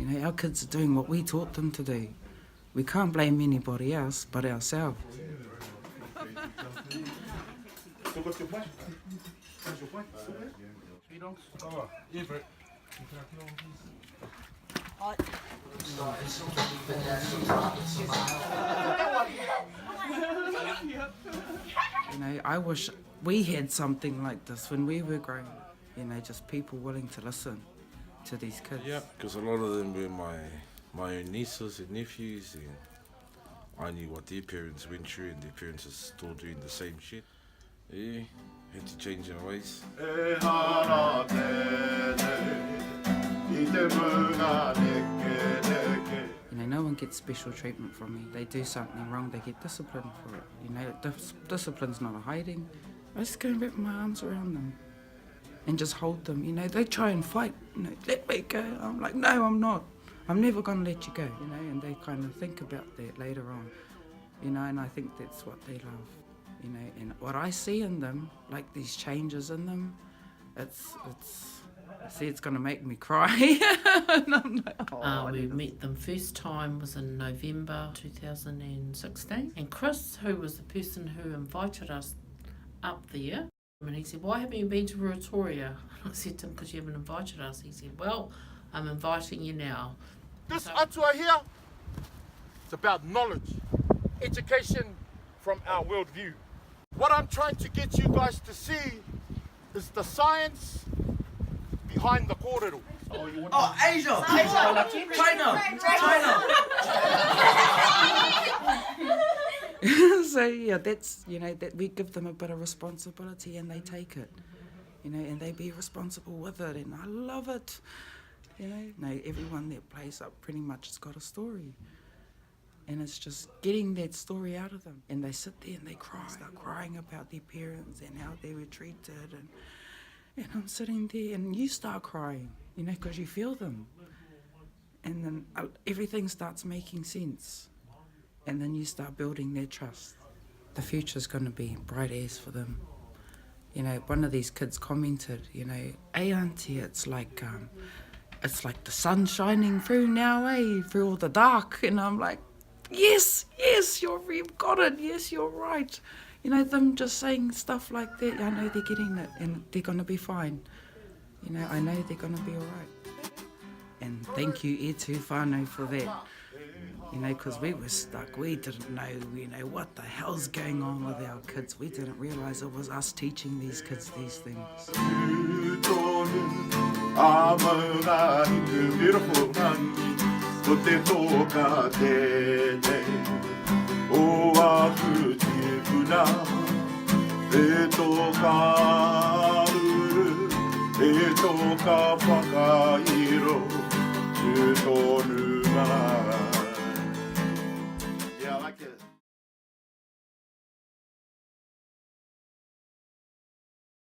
You know, our kids are doing what we taught them to do. We can't blame anybody else but ourselves. You know, I wish we had something like this when we were growing up. You know, just people willing to listen to these kids. Yeah, because a lot of them were my own nieces and nephews, and I knew what their parents went through, and their parents are still doing the same shit. Yeah, had to change our ways. You know, no one gets special treatment from me. They do something wrong, they get disciplined for it. You know, discipline's not a hiding. I just go and wrap my arms around them and just hold them. You know, they try and fight. You know, let me go. I'm like, no, I'm not. I'm never going to let you go. You know, and they kind of think about that later on. You know, and I think that's what they love. You know, and what I see in them, like these changes in them, it's going to make me cry. And I'm like, we met them first time was in November 2016, and Chris, who was the person who invited us up there, and he said, why haven't you been to Ruatoria? I said to him, because you haven't invited us. He said, well, I'm inviting you now. This atua here, it's about knowledge, education from our worldview. What I'm trying to get you guys to see is the science behind the kōrero. Oh, Asia! China! So yeah, that's, you know, that we give them a bit of responsibility and they take it, you know, and they be responsible with it, and I love it. You know, everyone that plays up pretty much has got a story, and it's just getting that story out of them. And they sit there and they cry, start crying about their parents and how they were treated, and I'm sitting there and you start crying, you know, because you feel them, and then everything starts making sense. And then you start building their trust. The future's going to be bright as for them. You know, one of these kids commented, you know, hey auntie, it's like the sun shining through now, through all the dark. And I'm like, yes, you've got it, yes, you're right. You know, them just saying stuff like that, I know they're getting it and they're going to be fine. You know, I know they're going to be all right. And thank you, E Tū Whānau, for that. You know, because we were stuck. We didn't know, you know, what the hell's going on with our kids. We didn't realise it was us teaching these kids these things. Beautiful.